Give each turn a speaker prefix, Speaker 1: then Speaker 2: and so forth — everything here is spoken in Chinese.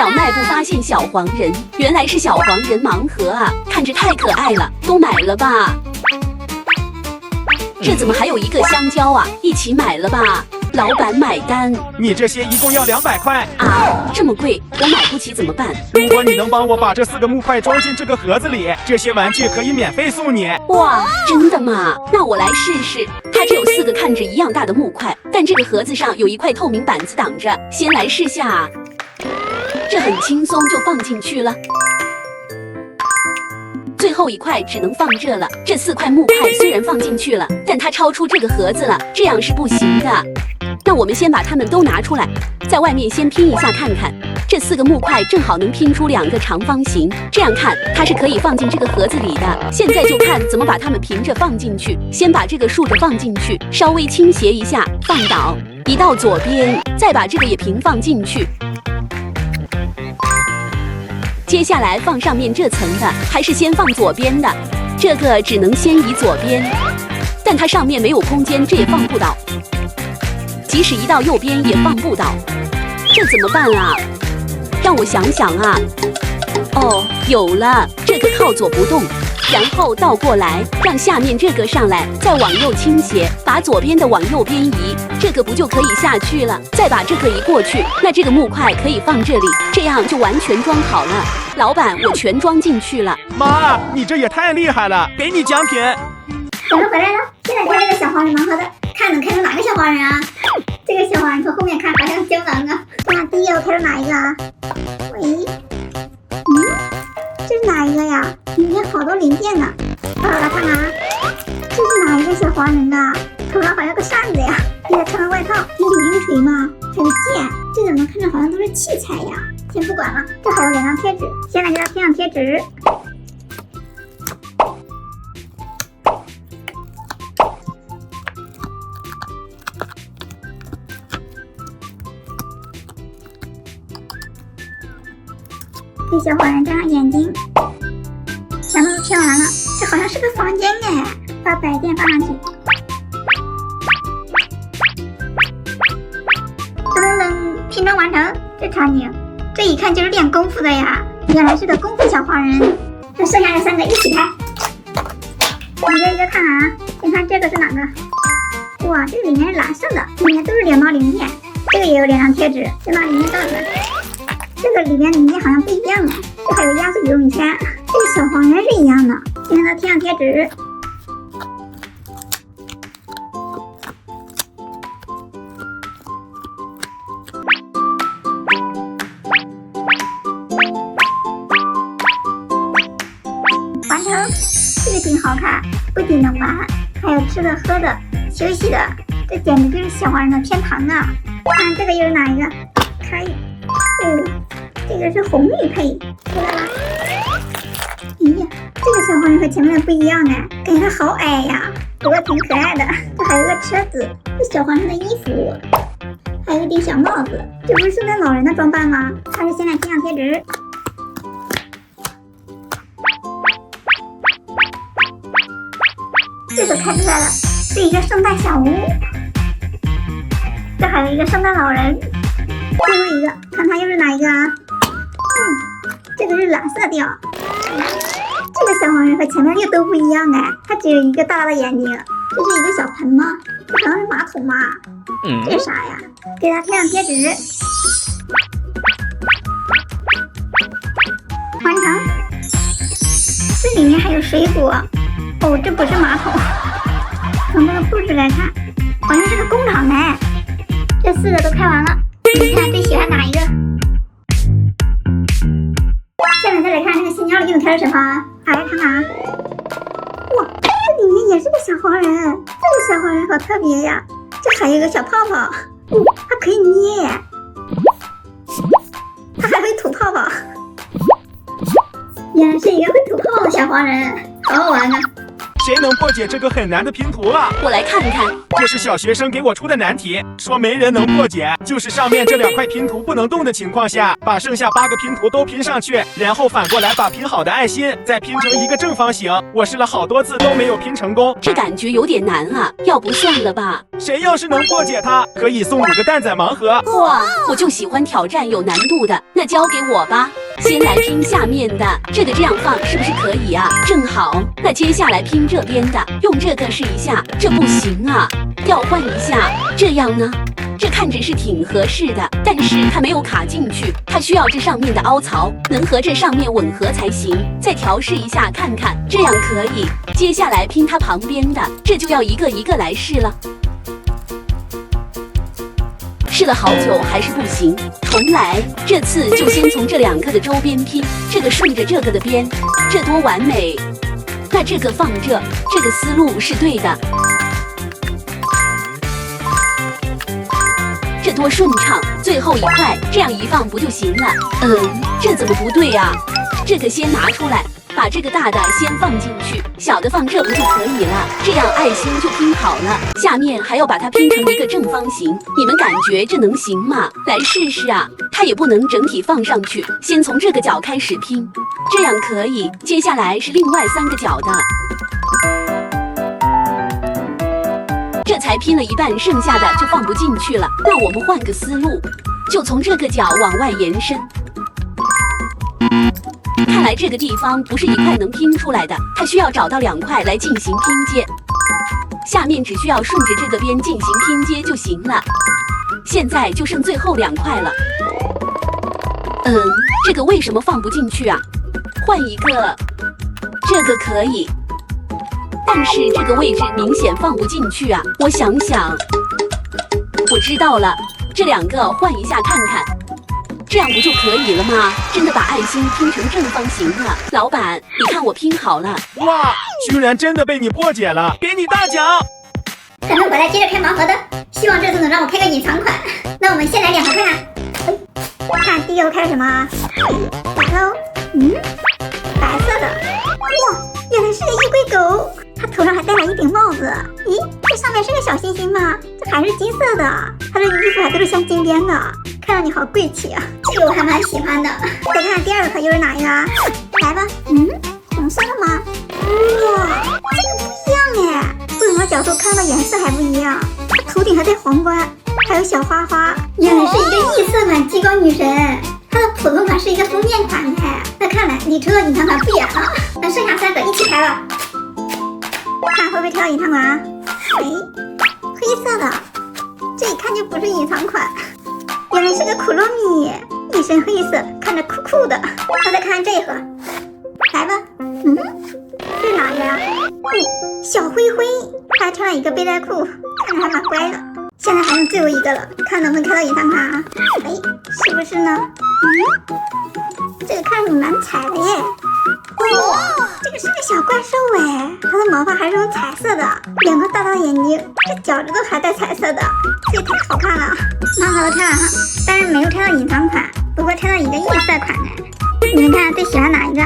Speaker 1: 小賣部發現小黃人，原來是小黃人盲盒啊，看着太可愛了，都買了吧？這怎麼還有一個香蕉啊？一起買了吧？老闆買單。
Speaker 2: 你這些一共要200塊
Speaker 1: 啊，這麼貴，我買不起怎麼辦？
Speaker 2: 如果你能幫我把這4個木塊裝進這個盒子裡，這些玩具可以免費送你。
Speaker 1: 哇，真的嗎？那我來試試。它只有4個看着一樣大的木塊，但這個盒子上有一塊透明板子擋着。先來試下，這很輕鬆就放進去了。最後一塊只能放這了。這4塊木塊雖然放進去了，但它超出這個盒子了，這樣是不行的。那我們先把它們都拿出來，在外面先拼一下看看。這4個木塊正好能拼出2個長方形，這樣看它是可以放進這個盒子裡的。現在就看怎麼把它們平着放進去。先把這個豎着放進去，稍微傾斜一下，放倒，移到左邊，再把這個也平放進去。接下來放上面這層的，還是先放左邊的。這個只能先移左邊，但它上面沒有空間，這也放不倒。即使移到右邊也放不倒，這怎麼辦啊？讓我想想啊。哦，有了，這個靠左不動，然後倒過來，讓下面這個上來，再往右傾斜，把左邊的往右邊移，這個不就可以下去了？再把這個移過去，那這個木塊可以放這裡，這樣就完全裝好了。老闆，我全裝進去了。
Speaker 2: 媽，你這也太厲害了，給你獎品。
Speaker 3: 我们回来了，现在看这个小黄人盲盒的，看能看出哪个小黄人啊？这个小黄人从后面看好像胶囊啊。那第一个看出哪一个啊？喂，这是哪一个呀？里面好多零件呢。来看看啊，这是哪一个小黄人啊？头上好像个扇子呀，给他穿个外套，这是鱼锤吗？还有剑，这怎么看着好像都是器材呀？先不管了，这还有2张贴紙，先来给它貼上貼紙。给小黄人粘上眼睛，全部都贴完了。这好像是个房间哎，把摆件放上去。噔噔，拼装完成。这场景，这一看就是练功夫的呀，原来是个功夫小黄人。这剩下的3个一起拍，一个一个看啊。先看这个是哪个？哇，这个裡面是藍色的，裡面都是2包零件。這個也有2張貼紙，先把裡面倒出來。這個裡面零件好像不一樣啊，這還有壓縮羽絨衫，這個小黃人是一樣的。先給它貼上貼紙。完成，這個挺好看，不僅能玩，還有吃的、喝的、休息的，這簡直就是小黃人的天堂啊！看這個又是哪一個？開。這個是紅綠配，出來了。哎呀，這個小黃人和前面的不一樣哎，感覺他好矮呀，不過挺可愛的。這還有一個車子，這小黃人的衣服，還有一頂小帽子，這不是聖誕老人的裝扮嗎？還是先來貼上貼紙。這個開出來了，是一個聖誕小屋。這還有一個聖誕老人。最後一個，看它又是哪一個啊？這個是藍色調。這個小黃人和前面又都不一樣哎，它只有一個大大的眼睛。這是一個小盆嗎？這可能是馬桶吧？這是啥呀？給它貼上貼紙。完成。這裡面還有水果。哦，這不是馬桶。從這個布置來看，好像是個工廠哎。這4個都開完了。你看最喜歡哪一個？下面再來看這個新疆的用貼是什麼？來看看啊！哇，這裡面也是個小黃人，這個小黃人好特別呀！這還有一個小泡泡，它可以捏，它還會吐泡泡。原來是一個會吐泡泡的小黃人，好好玩啊！
Speaker 2: 誰能破解這個很難的拼圖啊？
Speaker 1: 我來看看。
Speaker 2: 這是小學生給我出的難題，說沒人能破解，就是上面這2塊拼圖不能動的情況下，把剩下8個拼圖都拼上去，然後反過來把拼好的爱心再拼成一個正方形。我試了好多次都沒有拼成功，
Speaker 1: 這感覺有點難啊，要不算了吧？
Speaker 2: 誰要是能破解它，可以送5個蛋仔盲盒。
Speaker 1: 哇，我就喜歡挑戰有难度的，那交給我吧。先來拼下面的，這個這樣放是不是可以啊？正好，那接下來拼這邊的，用這個試一下，這不行啊，要換一下，這樣呢？這看着是挺合適的，但是它沒有卡進去，它需要這上面的凹槽能和這上面吻合才行。再調試一下看看，這樣可以。接下來拼它旁邊的，這就要一個一個來試了。試了好久還是不行，重來。這次就先從這2個的周邊拼，這個順着這個的邊，這多完美。那這個放這個思路是對的。這多順暢，最後一塊這樣一放不就行了？這怎麼不對啊？這個先拿出來，把這個大的先放進去，小的放這不就可以了？這樣愛心就拼好了，下面還要把它拼成一個正方形。你們感覺這能行嗎？來試試啊！它也不能整體放上去，先從這個角開始拼，這樣可以。接下來是另外3個角的。這才拼了一半，剩下的就放不進去了。那我们換個思路，就從這個角往外延伸。看來這個地方不是一塊能拼出來的，它需要找到2塊來進行拼接。下面只需要順着這個邊進行拼接就行了。現在就剩最後2塊了。這個為什麼放不進去啊？換一個，這個可以。但是這個位置明顯放不進去啊！我想想，我知道了，這2個換一下看看，這樣不就可以了嗎？真的把愛心拼成正方形了。老闆，你看我拼好了。
Speaker 2: 哇，居然真的被你破解了，給你大獎！
Speaker 3: 还能回來接着開盲盒的，希望這次能讓我開個隱藏款。那我們先來2盒看看。看第一個開什麼？來嘍，白色的。哇，原來是個烏龜狗。它頭上還戴了一頂帽子，咦，這上面是個小星星嗎？這還是金色的，它的衣服還都是鑲金邊的，看上去好貴氣啊！這個我還蠻喜歡的。再看看第2個又是哪一個啊？來吧，紅色的嗎？哇，這個不一樣哎，不同的角度看到顏色還不一樣。它頭頂還戴皇冠，還有小花花，原來是一個異色款極光女神。它的普通款是一個封面款哎，那看來你出的隱藏款不遠了。那剩下3個一起開吧。看会不會挑到隱藏款啊？黑色的，這一看就不是隱藏款，原來是個庫洛米，一身黑色，看着酷酷的。那再看看這一盒，來吧，這是哪個呀？小灰灰，他還穿了一個背帶褲，看着還蠻乖的。現在還剩最後一個了，看能不能開到隱藏款啊？是不是呢？這個看着你蠻彩的耶。哇，這個是個小怪獸哎，它的毛髮還是用彩色的，2個大大的眼睛，這腳趾頭還帶彩色的，這也太好看了。盲盒都開完了，但是沒有開到隱藏款，不過開到一個異色款的。你們看最喜歡哪一個？